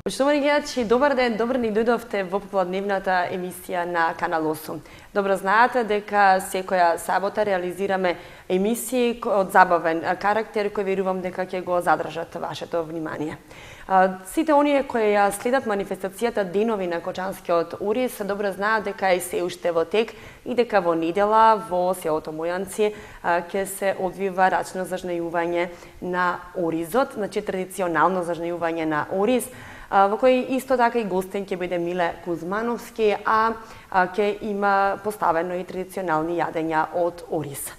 Почитувани гледачи, добар ден, добро ни дојдовте во попладневната емисија на Канал 8. Добро знаете дека секоја сабота реализираме емисии од забавен карактер кој верувам дека ќе го задржат вашето внимание. Сите оние кои ја следат манифестацијата Денови на Кочанскиот Орис добро знаат дека е се уште во тек и дека во недела во селото Мојанци ќе се одвива рачно зажнејување на оризот, значи традиционално зажнејување на ориз, во кој исто така и гостен ќе биде Миле Кузмановски, а ќе има поставено и традиционални јадења од ориз.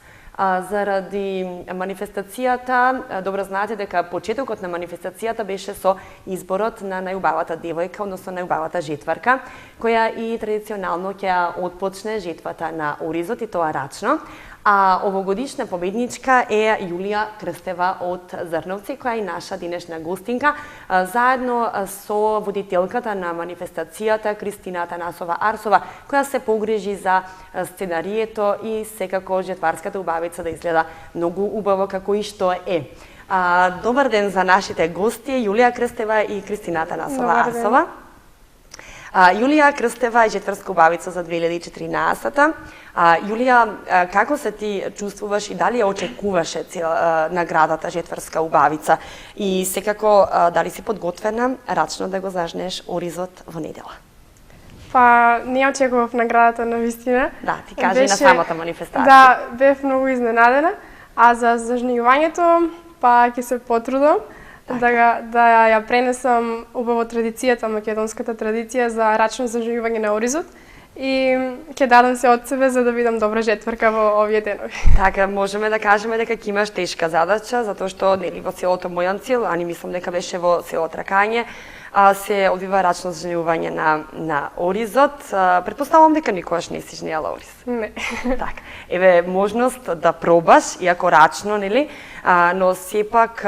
Заради манифестацијата, добро знаете дека почетокот на манифестацијата беше со изборот на најубавата девојка, односно најубавата жетварка, која и традиционално ќе отпочне жетвата на оризот и тоа рачно. А овогодишна победничка е Јулија Крстева од Зрновци, која е наша денешна гостинка, заедно со водителката на манифестацијата Кристина Атанасова Арсова, која се погрижи за сценарието и секако жетварската убавица да изгледа многу убаво како и што е. Добар ден за нашите гости, Јулија Крстева и Кристина Атанасова Арсова. Јулија Крстева е жетварска убавица за 2014-та. Јулија, како се ти чувствуваш и дали ја очекуваше наградата жетварска убавица? И секако, дали си подготвена рачно да го зажнеш оризот во недела? Па, не очекував наградата на вистина. Да, ти кажи на самата манифестација. Да, бев многу изненадена, а за зажнејувањето, па ќе се потрудам да ја пренесам убаво традицијата, македонската традиција за рачно зажнејување на оризот и ќе дадам се од себе за да видам добра жетварка во овие денови. Така, можеме да кажеме дека ќе имаш тешка задача, затоа што нели во селото Мојанци, ани мислам дека беше во село Тракање, се одвива рачно зажнејување на оризот. Претпоставувам дека никогаш не си жнејала ориз. Не. Така, еве можност да пробаш, иако рачно, нели, но сепак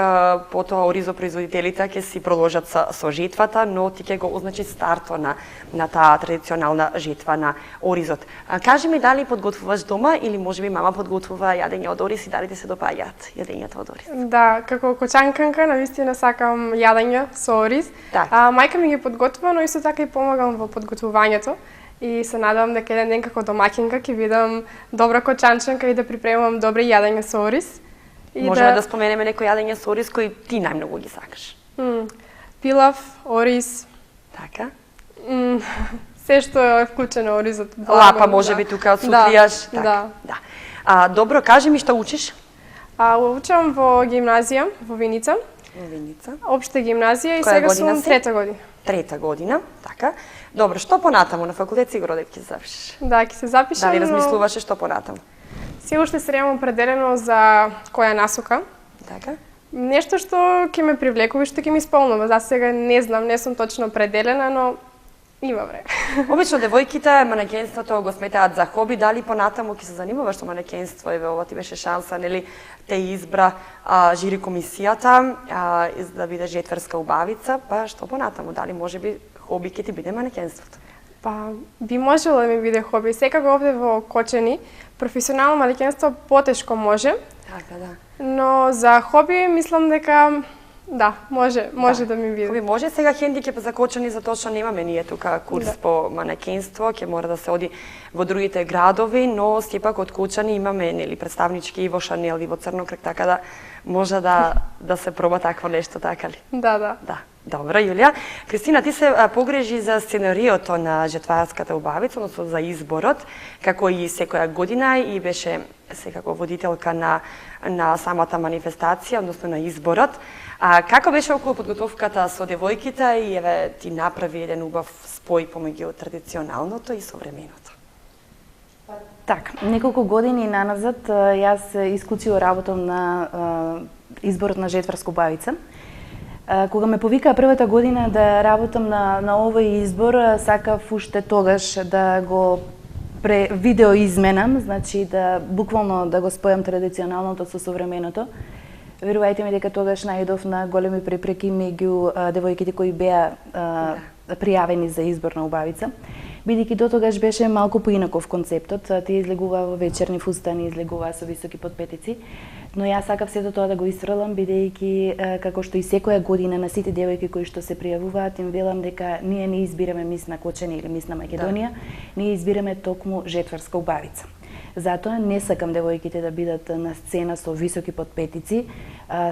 потоа оризопроизводителите ќе си продолжат со жетвата, но ти ќе го означи старто на таа традиционална жетва на оризот. Кажи ми дали подготвуваш дома или можеби мама подготвува јадење од ориз и дали ти се допаѓаат јадењата од ориз? Да, како кочанканка навистина сакам јадење со ориз. Мајка ми ги подготвува, но исто така и помагам во подготвувањето. И се надевам дека еден ден како домаќинка ќе видам добра кочанчанка и да припремам добри јадења со ориз. Можеме да споменеме некои јадења со ориз кои ти најмногу ги сакаш. Пилав, ориз. Така. Се што е вклучено оризот. Лапа можеби тука отсутријаш. Да. Добро, кажи ми што учиш? Учам во гимназија во Виница. Во Виница. Општа гимназија и сега сум трета година. Трета година, така. Добро, што понатаму на факултет сигурно дека ќе запишеш? Да, ќе се запишам. Дали размислуваше што понатаму? Се уште се немам определено за која насока. Така. Нешто што ќе ме привлекува и што ќе ми исполнува. За сега не знам, не сум точно определена, но има време. Обично девојките манекенството го сметаат за хоби, дали понатаму ќе се занимаваш со манекенство, еве ова ти беше шанса, нели, те избра жири комисијата за да биде жетварска убавица, па што понатаму, дали можеби хоби ќе ти биде манекенството? Па би можело да ми биде хоби. Секако овде во Кочани професионално манекенство потешко може. Така, да. Но за хоби мислам дека да, може да ми биде. Хоби може. Сега хендикеп за Кочани за тоа што немаме ние тука курс по манекенство, ќе мора да се оди во другите градови, но сепак од Кочани имаме нели представнички и во Шанел и во Црнокрк, така да може да се проба такво нешто, така ли? Да. Добро, Јулија. Кристина, ти се погрежи за сценариото на жетварската убавица, односно за изборот, како и секоја година и беше секако водителка на самата манифестација, односно на изборот. Како беше околу подготовката со девојките и еве ти направи еден убав спој помеѓу традиционалното и современото? Така, неколку години наназад јас исклучиво работам на изборот на жетварска убавица. Кога ме повикаа првата година да работам на овој избор, сакав уште тогаш да го видео изменам, значи да буквално да го спојам традиционалното со современото. Верувајте ми дека тогаш најдов на големи препреки меѓу девојките кои беа пријавени за избор на убавица. бидејќи дотогаш беше малку поинаков концептот. Тие излегуваа во вечерни фустани, излегуваа со високи подпетици, но јас сакав сето тоа да го исфрлам, бидејќи како што и секоја година на сите девојки кои што се пријавуваат им велам дека ние не избираме мис на Кочани или мис на Македонија, ние избираме токму жетварска убавица. Затоа не сакам девојките да бидат на сцена со високи подпетици,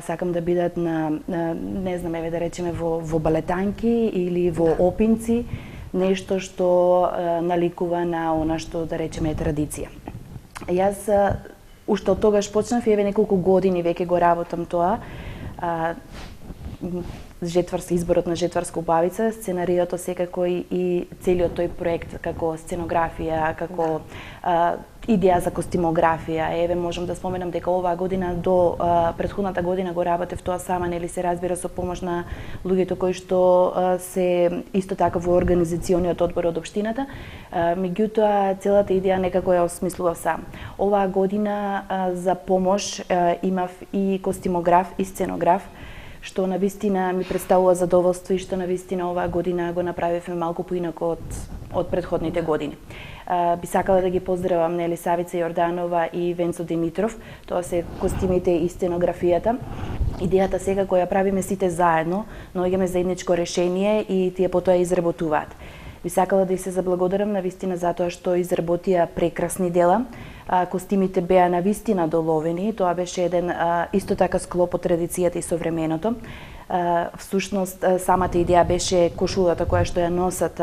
сакам да бидат на не знам, еве да речеме во балетанки или во опинци, нешто што наликува на она што да речеме е традиција. Јас уште од тогаш почнав и еве неколку години веќе го работам тоа. Изборот на жетварска убавица, сценариото секако и целиот тој проект како сценографија, како идеја за костимографија. Еве можам да споменам дека оваа година до претходната година го работев тоа сама, нели се разбира со помош на луѓето кои што се исто така во организациониот одбор од општината. Меѓутоа целата идеја некако ја осмислував сам. Оваа година за помош имав и костимограф и сценограф, што навистина ми представува задоволство и што навистина оваа година го направивме малку поинако од претходните години. Би сакала да ги поздравам нели Савица Јорданова и Венцо Димитров, тоа се костимите и сценографијата. Идејата секако ја правиме сите заедно, наоѓаме заедничко решение и тие потоа изработуваат. Би сакала да и се заблагодарам навистина затоа што изработија прекрасни дела. Костимите беа навистина доловени, тоа беше еден исто така склоп од традицијата и современото. Всушност, самата идеја беше кошулата која што ја носат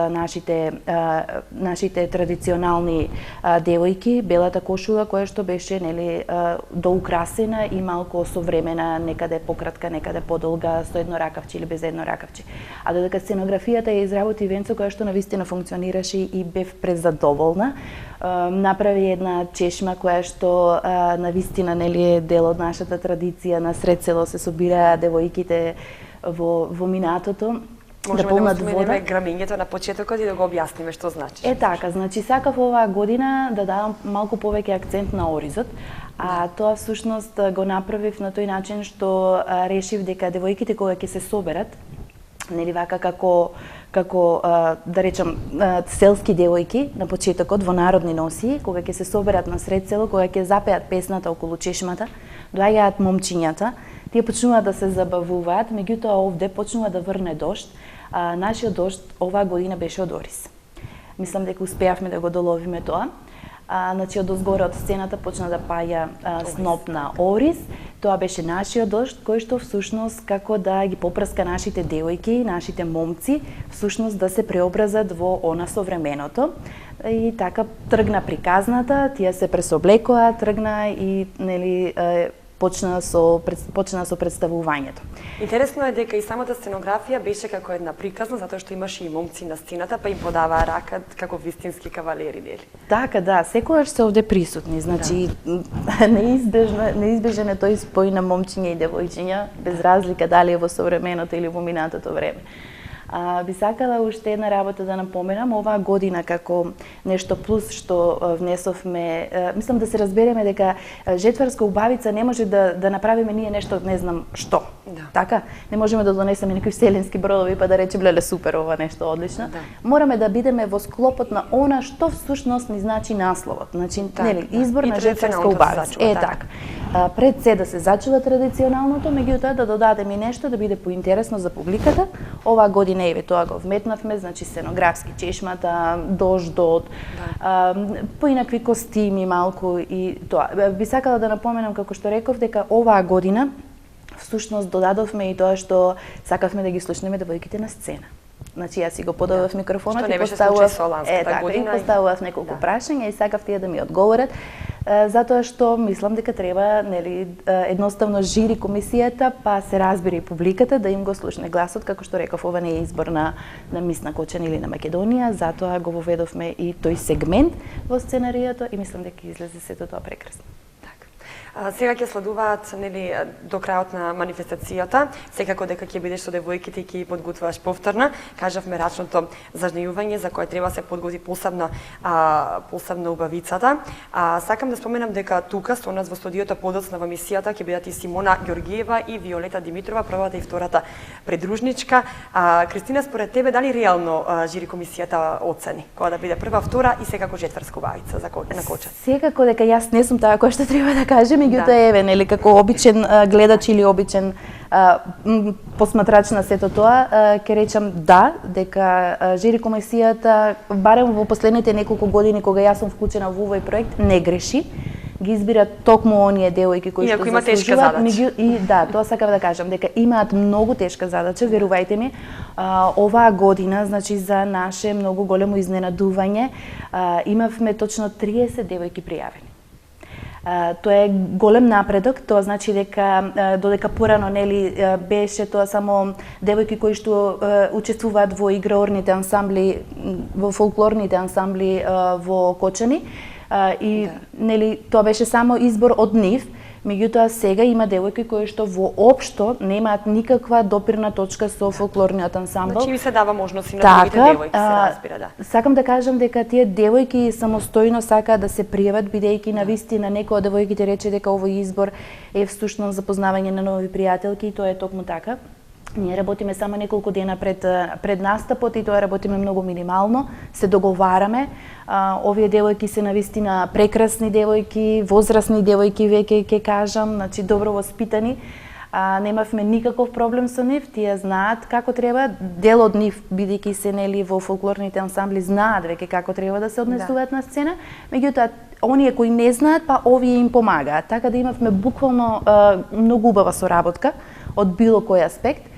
нашите традиционални девојки, белата кошула која што беше нели доукрасена и малку современа, некаде пократка, некаде подолга, со едно ракавче или без едно ракавче. А додека сценографијата ја изработи Венцо, која што навистина функционираше и бев презадоволна, направи една чешма која што навистина нели е дел од нашата традиција. На сред село се собираа девојките во минатото. Можеме да споменеме грамењето на почетокот и да го објасниме што значи. Така, значи сакав оваа година да дадам малку повеќе акцент на оризот, а тоа всушност го направив на тој начин што решив дека девојките кога ќе се соберат, нели вака како да речам селски девојки на почетокот во народни носи, кога ќе се соберат на сред село, кога ќе запеат песната околу чешмата, доаѓаат момчињата, тие почнуваат да се забавуваат, меѓутоа овде почнува да врне дожд. Нашиот дожд оваа година беше од ориз. Мислам дека успеавме да го доловиме тоа. Значи од озгоре од сцената почна да паѓа сноп на ориз. Тоа беше нашиот дожд кој што всушност како да ги попрска нашите девојки, нашите момци, всушност да се преобразат во она современото. И така тргна приказната, тие се пресоблекоа, тргна и нели почна со представувањето. Интересно е дека и самата сценографија беше како една приказна, затоа што имаше и момци на сцената, па им подаваа рака како вистински кавалери, нели? Така, да, секогаш се овде присутни, значи неизбежен е тој спој на момчиња и девојчиња, без разлика дали е во современото или во минатото време. Би сакала уште една работа да напоменам, оваа година како нешто плюс што внесовме, мислам да се разбереме дека жетварска убавица не може да направиме ние нешто не знам што. Да. Така, не можеме да донесеме некои вселенски бродови па да речеме леле супер ова нешто одлично. Да. Мораме да бидеме во склопот на она што всушност ни значи насловот. Значи, нели, избор на жетварска убавица. Така. Пред се да се зачува традиционалното, меѓутоа да додадеме и нешто да биде поинтересно за публиката. Оваа година еве тоа го вметнавме, значи сценографски чешмата, дождот, поинакви костими малку и тоа. Би сакала да напоменам како што реков дека оваа година всушност додадовме и тоа што сакавме да ги слушнеме девојките на сцена. Значи јас си го подавав микрофонот и поставував неколку прашања и сакав тие да ми одговорат, затоа што мислам дека треба нели едноставно жири комисијата, па се разбира и публиката да им го слушне гласот, како што реков, ова не е избор на мис на Кочани или на Македонија, затоа го воведовме и тој сегмент во сценаријето и мислам дека излезе сето тоа прекрасно. Сега ќе следуваат нели до крајот на манифестацијата, секако дека ќе бидеш со девојките и ќе ги подготвуваш повторно. Кажавме рачното зажнејување за кое треба се подготви посебно убавицата. Сакам да споменам дека тука со нас во студиото подоцна во емисијата ќе бидат и Симона Ѓоргиева и Виолета Димитрова, првата и втората придружничка. Кристина, според тебе дали реално жири комисијата оцени кога да биде прва, втора и секако четвртска убавица на кочат? Секако дека јас не сум таа која што треба да кажем, меѓутоа еве нели како обичен гледач или обичен посматрач на сето тоа, ќе речам да, дека жири комисијата барем во последните неколку години кога јас сум вклучена во овој проект не греши. Ги избират токму оние девојки кои што заслужуваат. И да, тоа сакав да кажам дека имаат многу тешка задача, верувајте ми. Оваа година, значи за наше многу големо изненадување, имавме точно 30 девојки пријавени. Тоа е голем напредок, тоа значи дека додека порано нели беше тоа само девојки кои што учествуваат во играорните ансамбли, во фолклорните ансамбли во Кочани, и нели тоа беше само избор од нив, меѓутоа сега има девојки кои што воопшто немаат никаква допирна точка со фолклорниот ансамбл. Значи ми се дава можност и на другите девојки, се разбира, да. Сакам да кажам дека тие девојки самостојно сакаат да се пријават, бидејќи навистина некој од девојките рече дека овој избор е всушност запознавање на нови пријателки и тоа е токму така. Ние работиме само неколку дена пред настапот и тоа работиме многу минимално, се договараме. Овие девојки се навистина прекрасни девојки, возрастни девојки веќе ќе кажам, значи добро воспитани. Немавме никаков проблем со нив, тие знаат како треба, дел од нив бидејќи се нели во фолклорните ансамбли знаат веќе како треба да се однесуваат на сцена, меѓутоа оние кои не знаат, па овие им помагаат, така да имавме буквално многу убава соработка од било кој аспект.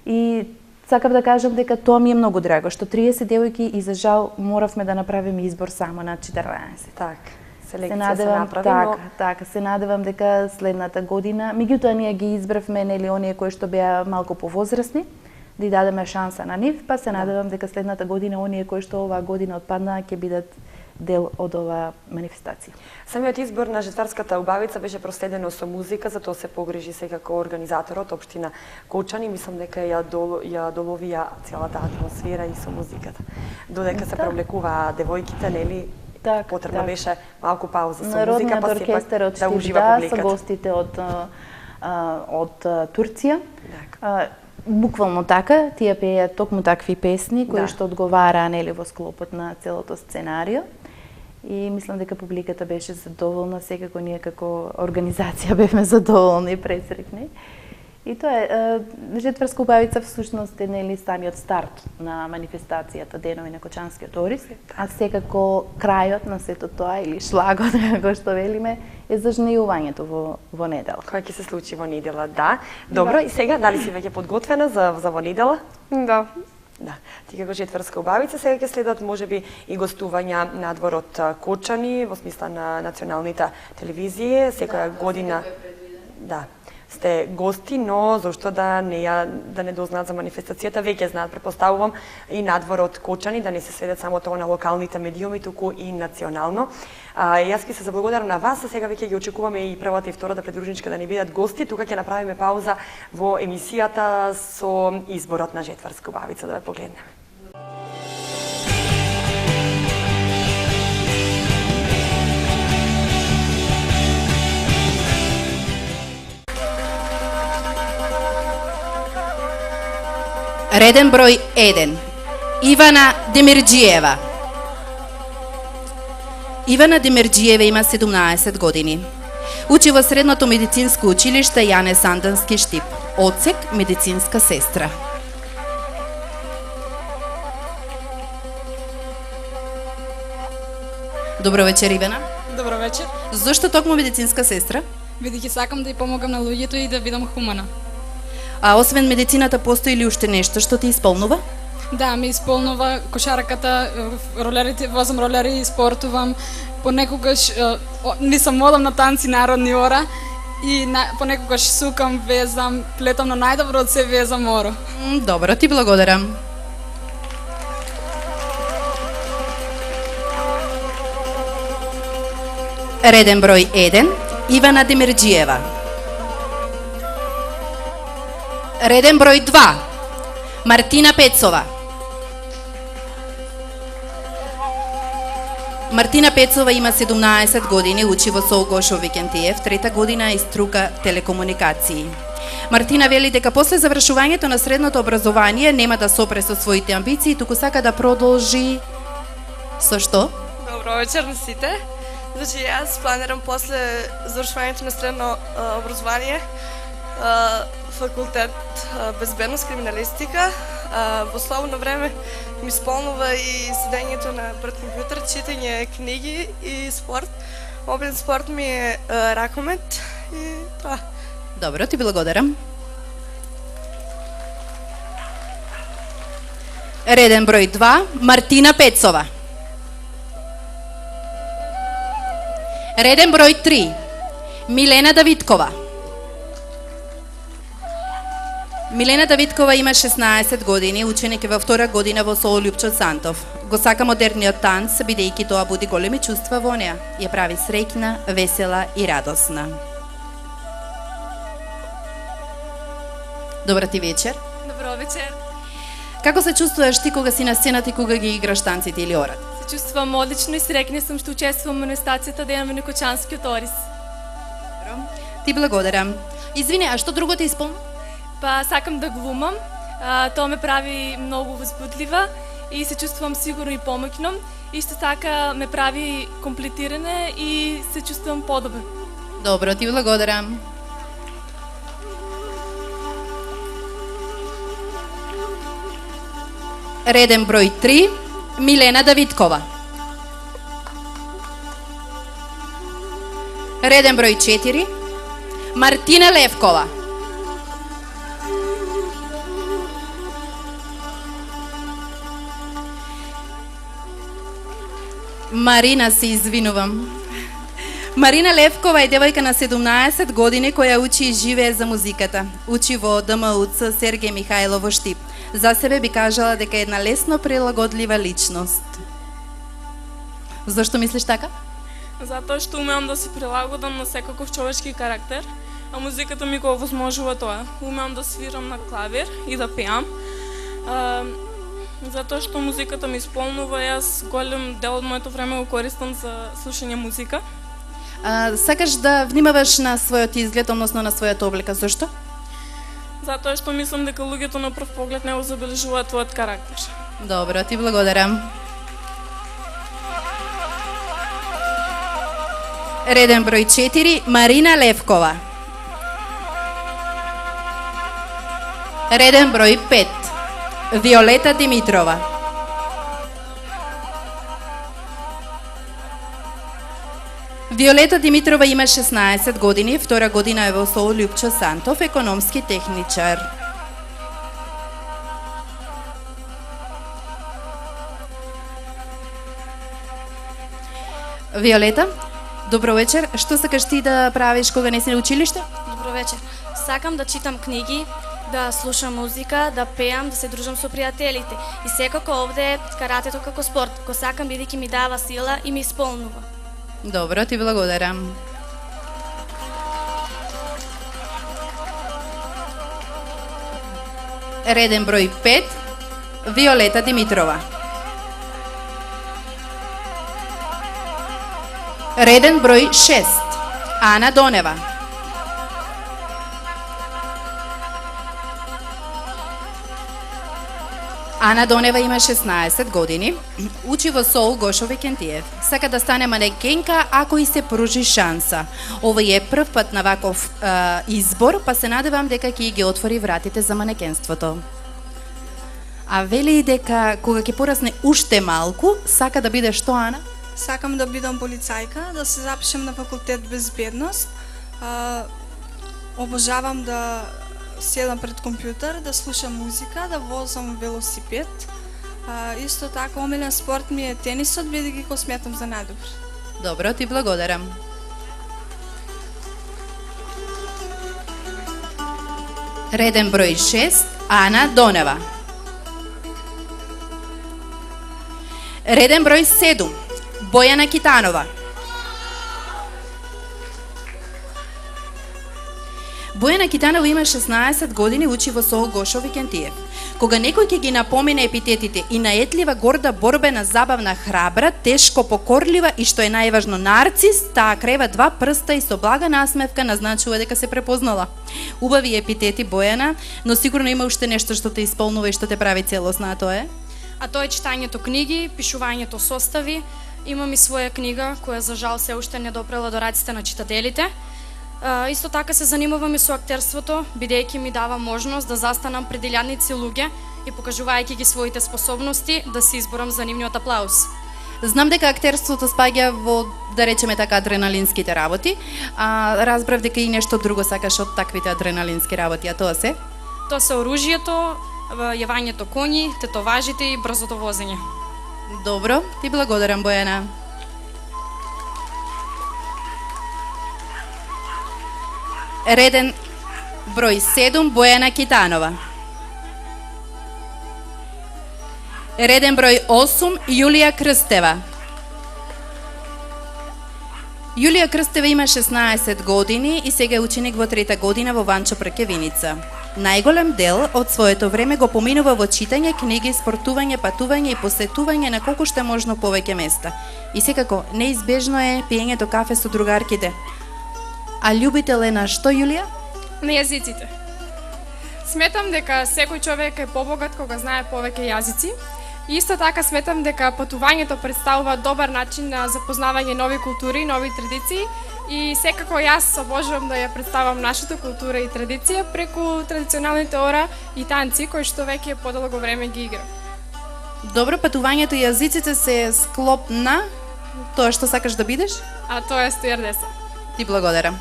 И сакав да кажам дека тоа ми е многу драго, што 30 девојки и за жал моравме да направиме избор само на 14. Так, селекција се направи, но... Така, се надевам дека следната година, меѓутоа ние ги избравме нели оние кои што беа малку повозрасни, да ја дадеме шанса на нив, па се надевам дека следната година оние кои што оваа година отпаднаа ќе бидат дел од оваа манифестација. Самиот избор на жетварската убавица беше проследено со музика, затоа се погрижи секако организаторот, општина Кочани, мислам дека ја доловија целата атмосфера и со музиката. Додека се привлекуваа девојките, нели, потребно беше малку пауза со музика, па сепак да ужива публиката. Со гостите од Турција. Буквално така, тие пееат токму такви песни кои што одговараа нели во склопот на целото сценарио. И мислам дека публиката беше задоволна, секако ние како организација бевме задоволни и пресреќни. И тоа е, жетварска убавица всушност е нели самиот старт на манифестацијата Денови на Кочанскиот Орис, а секако крајот на сето тоа или шлагот, како што велиме, е зажнејувањето во недела. Кој ќе се случи во недела, да. Добро, и сега дали си веќе подготвена за во недела? Да. Да, ти како жетварска убавица сега ќе следат можеби и гостувања надвор од Кочани во смисла на националните телевизии, секоја година. Да. Сте гости, но зошто да не дознаат за манифестацијата, веќе знаат, претпоставувам, и надвор од Кочани, да не се сведат само тоа на локалните медиуми, туку и национално. Јас ќе се заблагодарам на вас, а сега веќе ги очекуваме и првата и втората придружничка да ни бидат гости. Тука ќе направиме пауза во емисијата со изборот на жетварска убавица, да ве погледнеме. Реден број 1. Ивана Демирџиева. Ивана Демирџиева има 17 години. Учи во средното медицинско училиште Јане Сандански Штип, одсек медицинска сестра. Добро вечер, Ивана. Добро вечер. Зошто токму медицинска сестра? Бидејќи сакам да ја помогам на луѓето и да бидам хумана. А освен медицината, постои ли уште нешто што ти исполнува? Да, ми исполнува кошарката, ролерите, возам ролери, спортувам, понекогаш не сам одам на танци народни ора и понекогаш сукам, везам, плетам, но најдобро од се везам оро. Добро, ти благодарам. Реден број 1. Ивана Демирджиева. Реден број 2, Мартина Пецова. Мартина Пецова има 17 години, учи во СОУ Гошо Викентиев, трета година и струка телекомуникации. Мартина вели дека после завршувањето на средното образование нема да сопре со своите амбиции, туку сака да продолжи со што? Добро вечер на сите. Значи, јас планирам после завршувањето на средно образование факултет безбедност, криминалистика. Во слободно време ми сполнува и седењето пред компјутер, читање книги и спорт. Обиден спорт ми е ракомет и тоа. Добро, ти благодарам. Реден број 2, Мартина Пецова. Реден број 3, Милена Давидкова. Милена Давидкова има 16 години, ученик е во втора година во СОУ Лјупчо Сантов. Го сака модерниот танц, бидејќи тоа буди големи чувства во неа. Ја прави среќна, весела и радосна. Добра ти вечер. Добро вечер. Како се чувствуваш ти кога си на сцената и кога ги играш танците или орат? Се чувствувам одлично и среќна сум што учествувам во манифестацијата Дејан Венекочанскиот Орис. Ти благодарам. Извини, а што друго те исполни? Па сакам да глумам. Тоа ме прави многу возбудлива и се чувствувам сигурно и помоќно. Исто така ме прави комплетиране и се чувствувам подобро. Добро, ти благодарам. Реден број 3, Милена Давидкова. Реден број 4, Мартина Левкова. Марина, се извинувам. Марина Левкова е девојка на 17 години која учи и живее за музиката. Учи во ДМУЦ Сергеј Михајлов во Штип. За себе би кажала дека е една лесно прилагодлива личност. Зашто мислиш така? Затоа што умеам да се прилагодам на секаков човечки карактер, а музиката ми го овозможува тоа. Умеам да свирам на клавир и да пеам. Затоа што музиката ми исполнува, јас голем дел од моето време го користам за слушање музика. Сакаш да внимаваш на својот изглед, односно на својата облека, зашто? Затоа што мислам дека луѓето на прв поглед не го забележуваат твојот карактер. Добро, ти благодарам. Реден број 4, Марина Левкова. Реден број 5, Виолета Димитрова. Виолета Димитрова има 16 години, втора година е во СОУ Лјупчо Сантов, економски техничар. Виолета, добро вечер. Што сакаш ти да правиш кога не си на училиште? Добро вечер. Сакам да читам книги, да слушам музика, да пеам, да се дружам со пријателите. И секако овде каратето како спорт, го сакам бидејќи ми дава сила и ми исполнува. Добро, ти благодарам. Реден број 5, Виолета Димитрова. Реден број 6, Ана Донева. Ана Донева има 16 години, учи во СОУ Гошо Викентиев. Сака да стане манекенка ако и се пружи шанса. Овој е прв пат на ваков избор, па се надевам дека ќе ги отвори вратите за манекенството. А вели дека кога ќе порасне уште малку, сака да биде што, Ана? Сакам да бидам полицајка, да се запишем на факултет безбедност. Обожавам да седам пред компјутер, да слушам музика, да возам велосипед. Исто така, омилен спорт ми е тенисот, бидејќи го сметам за најдобар. Добро, ти благодарам. Реден број 6, Ана Донева. Реден број 7, Бојана Китанова. Бојана Китанова има 16 години, учи во СОУ Гошо Викентиев. Кога некој ќе ги напомене епитетите и наетлива, горда, борбена, забавна, храбра, тешко, покорлива и што е најважно нарцис, таа крева два прста и со блага насмевка назначува дека се препознала. Убави епитети, Бојана, но сигурно има уште нешто што те исполнува и што те прави целосна, а тоа е? А тоа е читањето книги, пишувањето состави. Имам и своја книга, која за жал се уште не допрела до раците на читателите. Исто така се занимавам и со актерството, бидејќи ми дава можност да застанам пред илјадници луѓе и покажувајќи ги своите способности да се изборам за нивниот аплауз. Знам дека актерството спаѓа во, да речеме така, адреналинските работи, а разбрав дека и нешто друго сакаш од таквите адреналински работи, а тоа се? Тоа се оружјето, јавањето коњи, тетоважите и брзото возење. Добро, ти благодарам, Бојана. Реден број 7, Бојана Китанова. Реден број 8, Јулија Крстева. Јулија Крстева има 16 години и сега е ученик во 3-та година во Ванчо Пркевиница. Најголем дел од своето време го поминува во читање, книги, спортување, патување и посетување на колку што е можно повеќе места. И секако, неизбежно е пиењето кафе со другарките. А љубител е на што, Јулија? На јазиците. Сметам дека секој човек е побогат кога знае повеќе јазици. И исто така сметам дека патувањето представува добар начин на запознавање нови култури, нови традиции и секако јас обожувам да ја представам нашата култура и традиција преку традиционалните ора и танци кои што веќе подолго време ги играм. Добро, патувањето и јазиците се склоп на тоа што сакаш да бидеш? А тоа е стюардеса. Ти благодарам.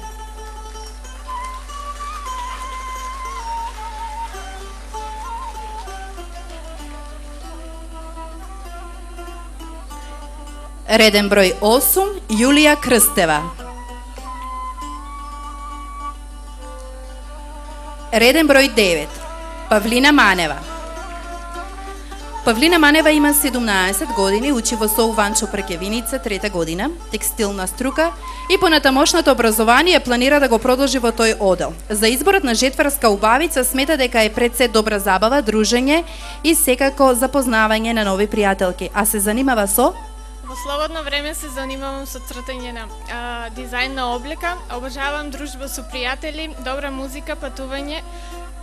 Реден број 8, Јулија Крстева. Реден број 9, Павлина Манева. Павлина Манева има 17 години, учи во СОУ Ванчо Пркевиница, 3-та година, текстилна струка и понатамошното образование планира да го продолжи во тој одел. За изборот на жетварска убавица смета дека е пред се добра забава, дружење и секако запознавање на нови пријателки, а се занимава со? Во слободно време се занимавам со цртање на дизајн на облека, обожавам дружба со пријатели, добра музика, патување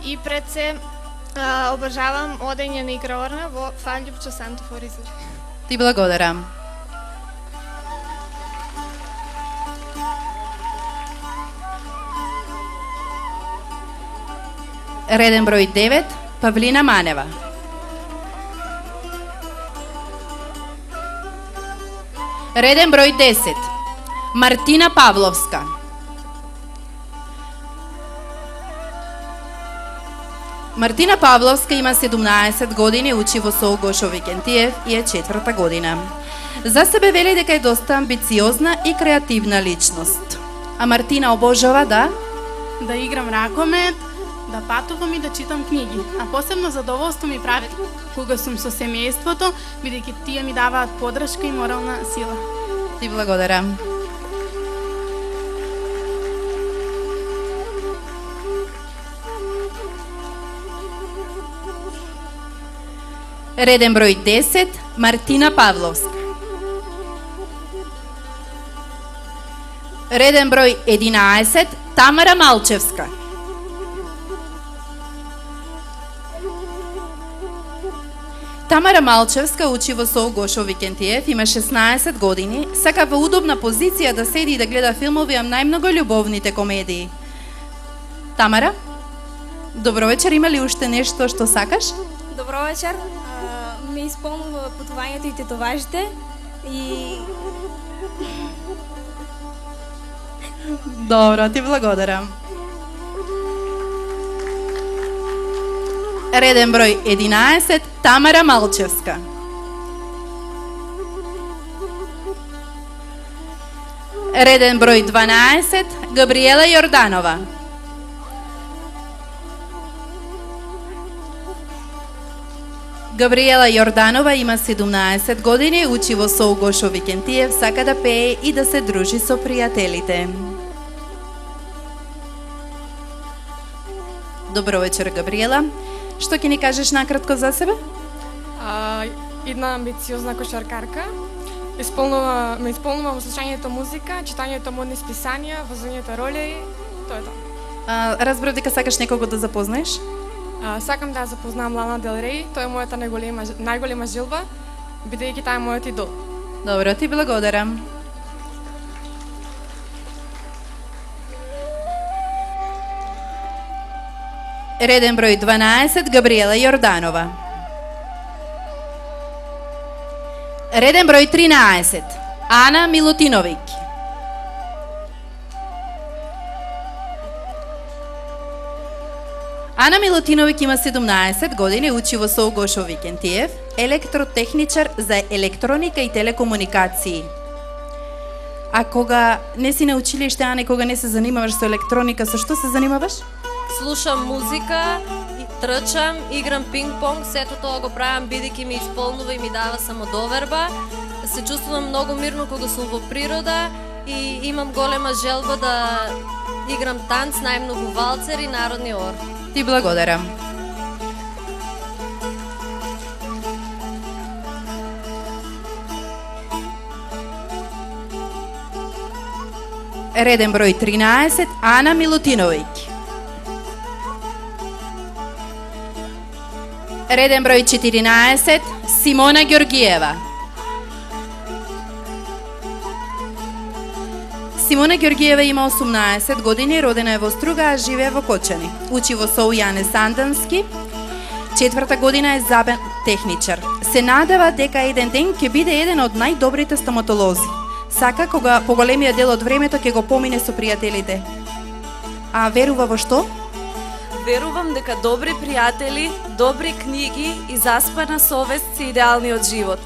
и пред се обожавам одење на играорна во Фаљупчо Санто Форизор. Ти благодарам. Реден број 9, Павлина Манева. Реден број 10, Мартина Павловска. Мартина Павловска има 17 години, учи во СОУ Гошо Викентиев и е 4-та година. За себе вели дека е доста амбициозна и креативна личност. А Мартина обожава да играм ракомет, да патувам и да читам книги. А посебно задоволство ми прави кога сум со семејството, бидејќи тие ми даваат подршка и морална сила. Ти благодарам. Реден број 10, Мартина Павловска. Реден број 11, Тамара Малчевска. Тамара Малчевска учи во СОУ Гошо Викентиев, има 16 години, сака во удобна позиција да седи и да гледа филмови, а најмногу љубовните комедии. Тамара, добро вечер, има ли уште нешто што сакаш? Добро вечер, ме исполнува патувањето и тетоважите и... Добро, ти благодарам. Реден број 11, Тамара Малчевска. Реден број 12, Габриела Јорданова. Габриела Јорданова има 17 години, учи во СОУ Гошо Викентиев, сака да пее и да се дружи со пријателите. Добро вечер, Габриела. Што ќе ни кажеш накратко за себе? Една амбициозна кошаркарка. Ме исполнувам слушањето музика, читањето модни списанија, возењето ролеи, тоа е тоа. Разбрав дека сакаш некого да запознаеш? Сакам да ја запознам Лана Дел Рей, тоа е мојата најголема желба, бидејќи таа е мојот идол. Добро, ти благодарам. Реден број 12, Габриела Јорданова. Реден број 13, Ана Милутиновиќ. Ана Милутиновиќ има 17 години, учи во СОУ Гошо Викентиев, електротехничар за електроника и телекомуникации. А кога не си на училиште, Ане, кога не се занимаваш со електроника, со што се занимаваш? Слушам музика, трчам, играм пинг-понг, сето тоа го правам бидејќи ми исполнува и ми дава самодоверба. Се чувствувам многу мирно кога сум во природа и имам голема желба да играм танц, најмногу валцер и народни ор. Ти благодарам. Реден број 13, Ана Милутиновиќ. Реден број 14, Симона Ѓоргиева. Симона Ѓоргиева има 18 години, родена е во Струга, а живее во Кочани. Учи во СОУ Јане Сандански. 4-та година е забен техничар. Се надева дека еден ден ќе биде еден од најдобрите стоматолози. Сака кога поголемиот дел од времето ќе го помине со пријателите. А верува во што? Верувам дека добри пријатели, добри книги и заспана совест се идеалниот живот.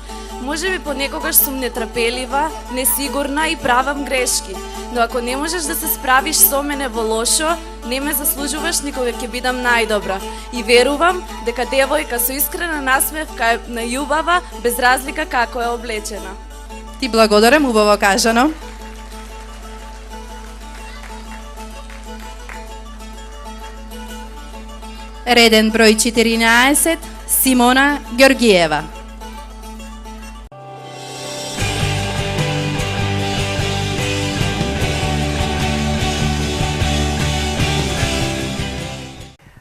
Можеби понекогаш сум нетрпелива, несигурна и правам грешки, но ако не можеш да се справиш со мене во лошо, не ме заслужуваш, никога ќе бидам најдобра. И верувам дека девојка со искрена насмевка е најубава, без разлика како е облечена. Ти благодарам, убаво кажано. Реден број 14, Симона Ѓоргиева.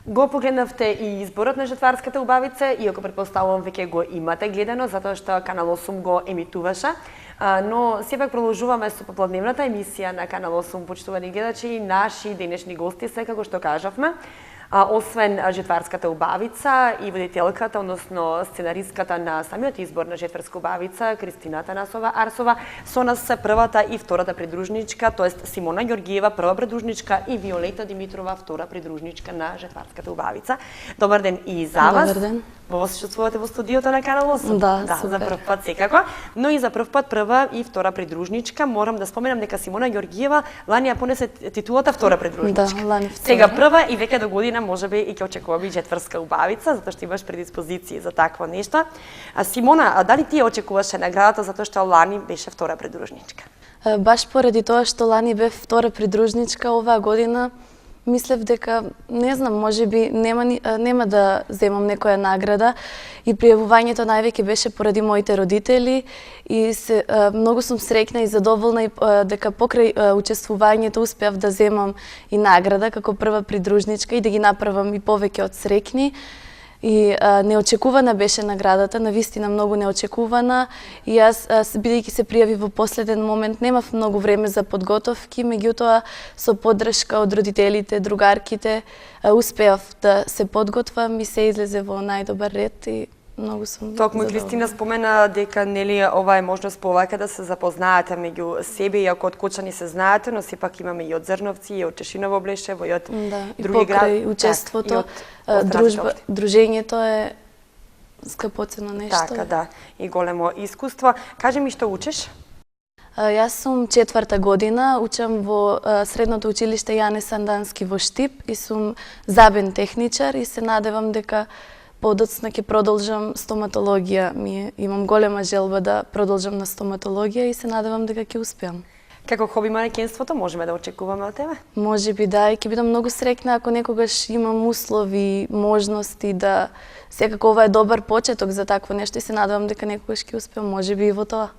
Го погледнавте и изборот на Жетварската убавица, иако претпоставувам веќе го имате гледано, затоа што Канал 8 го емитуваше. Но сепак продолжуваме со попладневната емисија на Канал 8, почитувани гледачи, и наши денешни гости се, како што кажавме. Освен Жетварската убавица и водителката, односно сценаристката на самиот избор на Жетварска убавица, Кристина Танасова Арсова, со нас се првата и втората придружничка, тоест Симона Ѓоргиева, прва придружничка, и Виолета Димитрова, втора придружничка на Жетварската убавица. Добар ден и за вас. Добар ден. Во се чувствувате во студиото на Канал 8? Да, за прв пат секако. Но и за прв пат прва и втора придружничка. Морам да споменам дека Симона Ѓоргиева лани ја понесе титулата втора придружничка. Да, лани втора. Сега прва и веќе до година можеби и ќе очекуваме Жетварска убавица, затоа што имаш предиспозиции за такво нешто. Симона, дали ти ја очекуваше наградата затоа што лани беше втора придружничка? Баш поради тоа што лани бев втора придружничка, оваа година мислев дека, не знам, можеби нема да земам некоја награда, и пријавувањето највеќе беше поради моите родители и многу сум среќна и задоволна и дека покрај учествувањето успеав да земам и награда како прва придружничка и да ги направам и повеќе од среќни. И неочекувана беше наградата, навистина многу неочекувана, и јас, бидејќи се пријави во последен момент, немав многу време за подготовки, меѓутоа со поддршка од родителите, другарките, успеав да се подготвам и се излезе во најдобар ред и многу сум Токму Кристина спомена дека нели ова е можност повеќе да се запознаете меѓу себе, иако од Кочани се знаете, но сепак имаме и од Зрновци, и од Чешиново Блешево, и од други градови. Покрај учеството, дружба, дружењето е скапоцено нешто. Така, да, и големо искуство. Кажи ми што учиш? Јас сум 4-та година, учам во средното училиште Јане Сандански во Штип и сум забен техничар и се надевам дека подоцна ќе продолжам стоматологија. Имам голема желба да продолжам на стоматологија и се надевам дека ќе успеам. Како хоби манекенството можеме да очекуваме од тебе? Може би да, и ќе бидам многу среќна ако некогаш имам услови, можности да секако ова е добар почеток за такво нешто и се надевам дека некогаш ќе успеам, може би и во тоа.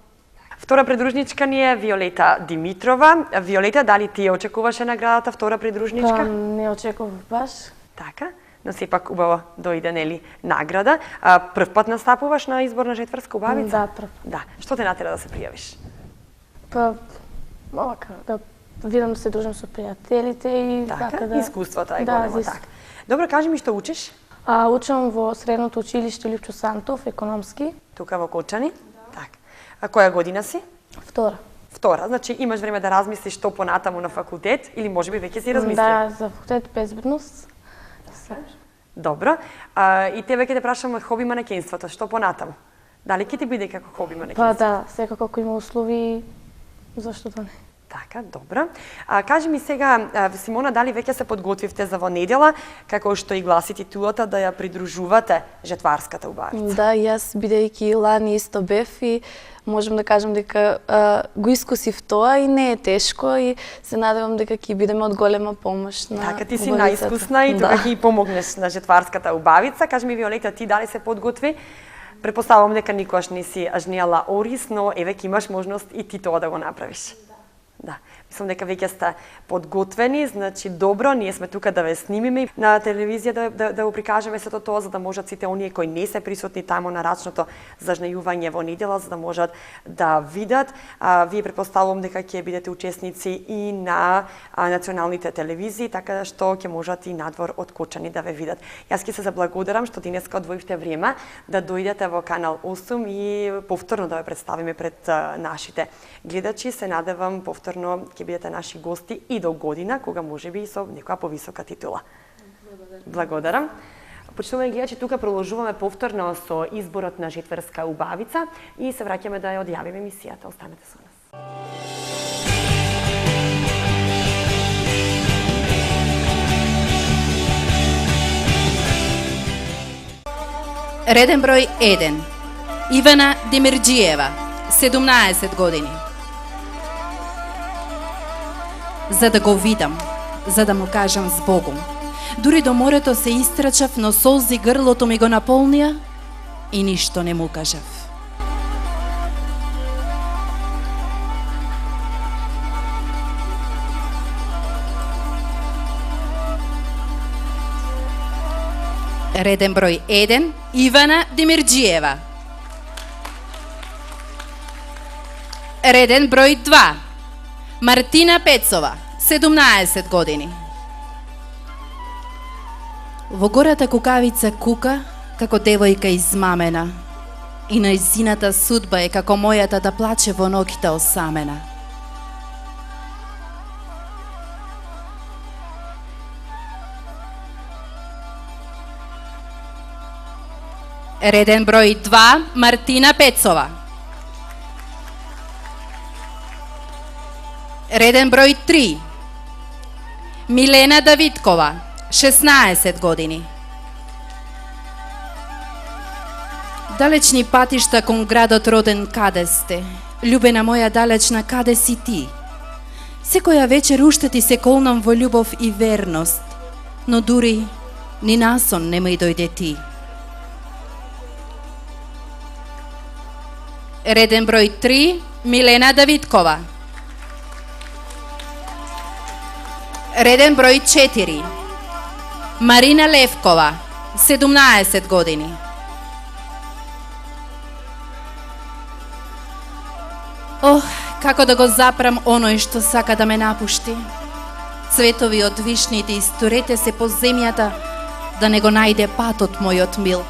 Втора придружничка ни е Виолета Димитрова. Виолета, дали ти ја очекуваше наградата втора придружничка? Па, не очекував баш. Така, но сепак убаво дојде, нели, награда. Прв пат настапуваш на избор на Жетварска убавица? Да, прв. Да. Што те натера да се пријавиш? Па, овака, да видам да се дружам со пријателите и така да... искуството е големо, така. Добро, кажи ми што учиш? Учам во средното училиште Липчо Сантов, економски. Тука во Кочани? Така. А која година си? Втора. Втора, значи имаш време да размислиш што понатаму на факултет или можеби веќе си размислил? Да, за факултет безбедност. Добро. И тебе ќе те прашам хоби манекенството, што понатаму? Дали ќе ти биде како хоби манекенство? Па да, секако ако има услови, зашто да не? Така, добро. Кажи ми сега, Симона, дали веќе се подготвивте за во недела, како што и гласи титулата, да ја придружувате Жетварската убавица? Да, јас бидејќи лани исто бев и можам да кажам дека го искусив тоа и не е тешко и се надевам дека ќе бидеме од голема помош на Така, ти си убавицата. наискусна и тука ќе помогнеш на Жетварската убавица. Кажи ми, Виолета, ти дали се подготви? Предпоставувам дека никош не си ажнеала ориз, но еве ќе имаш можност и ти тоа да го направиш. Да. Мислам дека веќе сте подготвени, значи добро, ние сме тука да ве снимиме на телевизија да го прикажеме сето тоа за да можат сите оние кои не се присутни таму на рачното зажнејување во недела за да можат да видат. Вие предпоставувам дека ќе бидете учесници и на националните телевизии, така што ќе можат и надвор од Кочани да ве видат. Јас ќе се заблагодарам што денеска одвоивте време да дојдете во Канал 8 и повторно да ве представиме пред нашите гледачи. Се надевам повторно ќе бидете наши гости и до година, кога можеби и со некоја повисока титула. Благодарам. Почнуваме гледачи, тука продолжуваме повторно со изборот на Жетварска убавица и се враќаме да ја одјавиме емисијата. Останете со нас. Реден број 1. Ивана Демирџиева, 17 години. За да го видам, за да му кажам збогум. Дури до морето се истрачав, но солзи грлото ми го наполнија и ништо не му кажав. Реден број 1, Ивана Демирџиева. Реден број 2, Мартина Пецова, 17 години. Во гората кукавица кука како девојка измамена и нејзината судба е како мојата да плаче во ноќта осамена. Реден број 2, Мартина Пецова. Реден број 3, Милена Давидкова, 16 години. Далечни патишта кон градот роден каде сте? Љубена моја далечна, каде си ти? Секоја вечер уште ти се колнам во љубов и верност, но дури ни насон не ми дојде ти. Реден број 3, Милена Давидкова. Реден број 4, Марина Левкова, 17 години. Ох, како да го запрам оној што сака да ме напушти. Цветови од вишните исторете се по земјата, да не го најде патот мојот мил.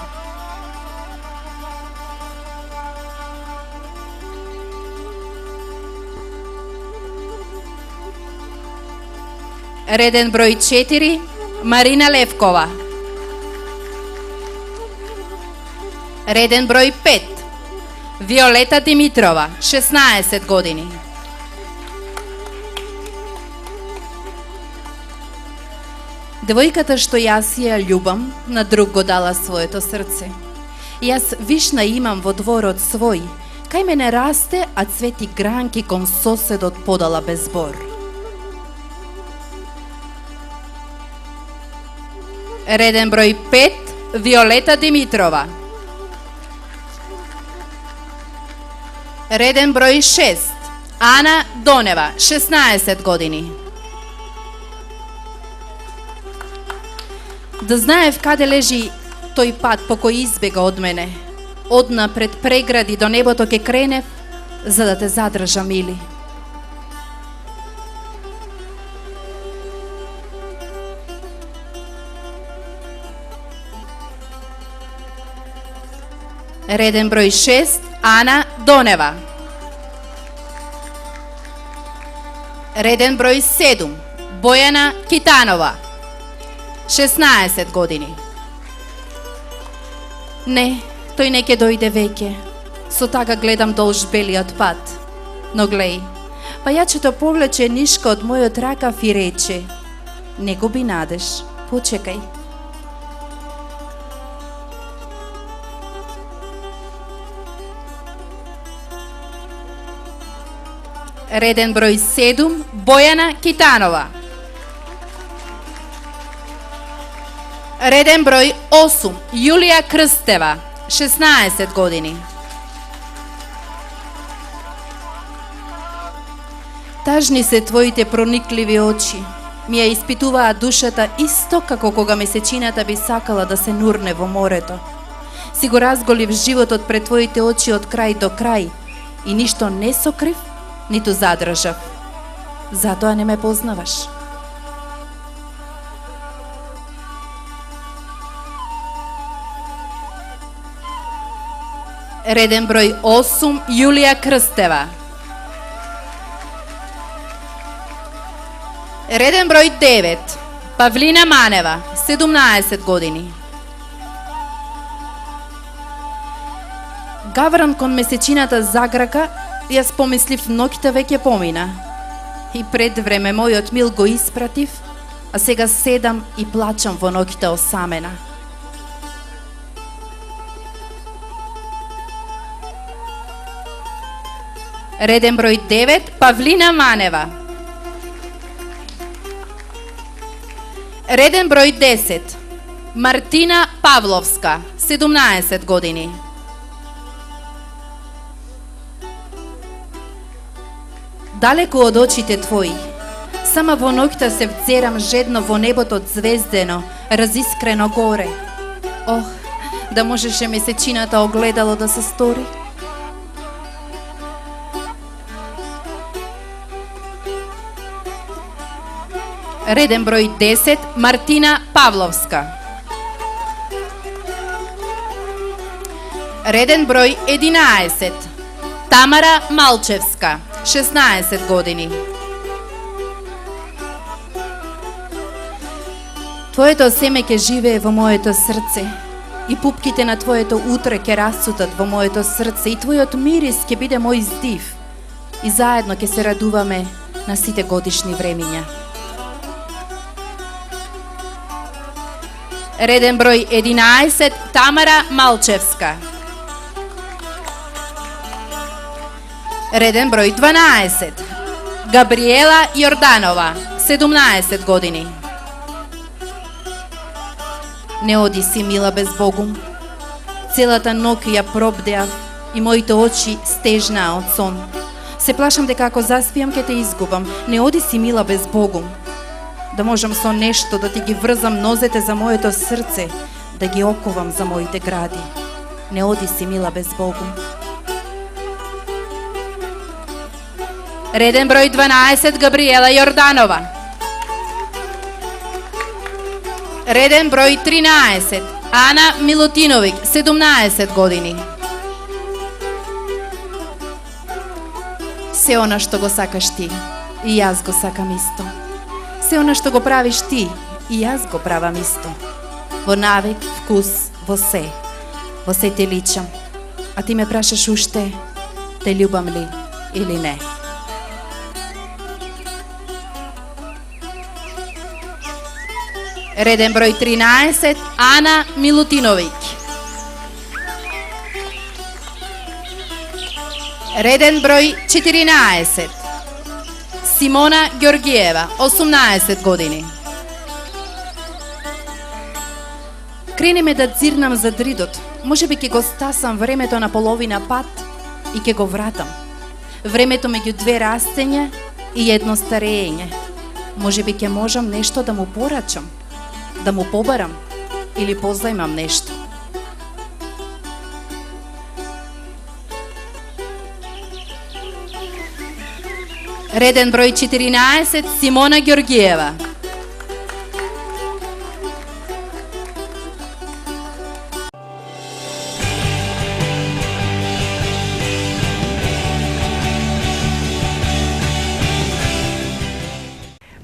Реден број 4, Марина Левкова. Реден број 5, Виолета Димитрова, 16 години. Девојката што јас ја љубам, на друг го дала своето срце. Јас вишна имам во дворот свој, Кај мене расте, а цвети гранки кон соседот подала без збор. Реден број 5, Виолета Димитрова. Реден број 6, Ана Донева, 16 години. Да знаев каде лежи тој пат по кој избега од мене. Одна пред прегради до небото ке кренев, за да те задржа, мили. Реден број 6, Ана Донева. Реден број 7, Бојана Китанова, 16 години. Не, тој не ќе дојде веќе. Со така гледам долж белиот пат. Но глеј, пајачето повлече нишка од мојот ракав и рече: не губи надеж, почекај. Реден број 7, Бојана Китанова. Реден број 8, Јулија Крстева, 16 години. Тажни се твоите проникливи очи. Ми ја испитуваат душата исто како кога месечината би сакала да се нурне во морето. Си го разголив животот пред твоите очи од крај до крај и ништо не сокрив, ниту задржав. Затоа не ме познаваш. Реден број 8, Јулија Крстева. Реден број 9, Павлина Манева, 17 години. Гавран кон месечината заграка, јас помислив ноќта веќе помина. И пред време мојот мил го испратив, а сега седам и плачам во ноќта осамена. Реден број 9, Павлина Манева. Реден број 10, Мартина Павловска, 17 години. Далеку од очите твои, сама во ноќта се вцерам жедно во небото звездено, разискрено горе. Ох, да можеше месечината огледало да се стори. Реден број 10, Мартина Павловска. Реден број 11, Тамара Малчевска, 16 години. Твоето семе ќе живее во моето срце и пупките на твоето утре ќе расцутат во моето срце и твојот мирис ќе биде мој здив и заедно ќе се радуваме на сите годишни времиња. Реден број 11, Тамара Малчевска. Реден број 12, Габриела Јорданова, 17 години. Не оди си, мила безбогум. Целата ноќ ја пробдеав и моите очи стежнаа од сон. Се плашам дека ако заспиам ќе те изгубам. Не оди си, мила безбогум. Да можам со нешто да ти ги врзам нозете за моето срце, да ги оковам за моите гради. Не оди си, мила безбогум. Реден број 12, Габриела Јорданова. Реден број 13, Ана Милутиновиќ, 17 години. Се она што го сакаш ти, и јас го сакам исто. Се она што го правиш ти, и јас го правам исто. Во навик, вкус, во се те личам. А ти ме прашаш уште, те љубам ли или не? Реден број 13, Ана Милутиновиќ. Реден број 14. Симона Ѓоргиева, 18 години. Кренеме да дзирнам за дридот. Можеби ќе го стасам времето на половина пат и ќе го вратам. Времето меѓу две растења и едно старење. Можеби ќе можам нешто да му порачам, да му побарам или позајмам нешто. Реден број 14, Симона Ѓоргиева.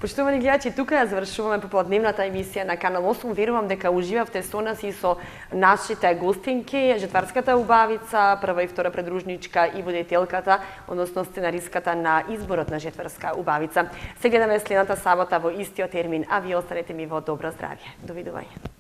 Поштовани гледачи, тука ја завршуваме попладневната емисија на Канал 8. Верувам дека уживавте со нас и со нашите гостинки, жетварската убавица, прва и втора предружничка и водителката, односно сценаристката на изборот на жетварска убавица. Се гледаме следната сабота во истиот термин, а вие останете ми во добро здравје. Довидување.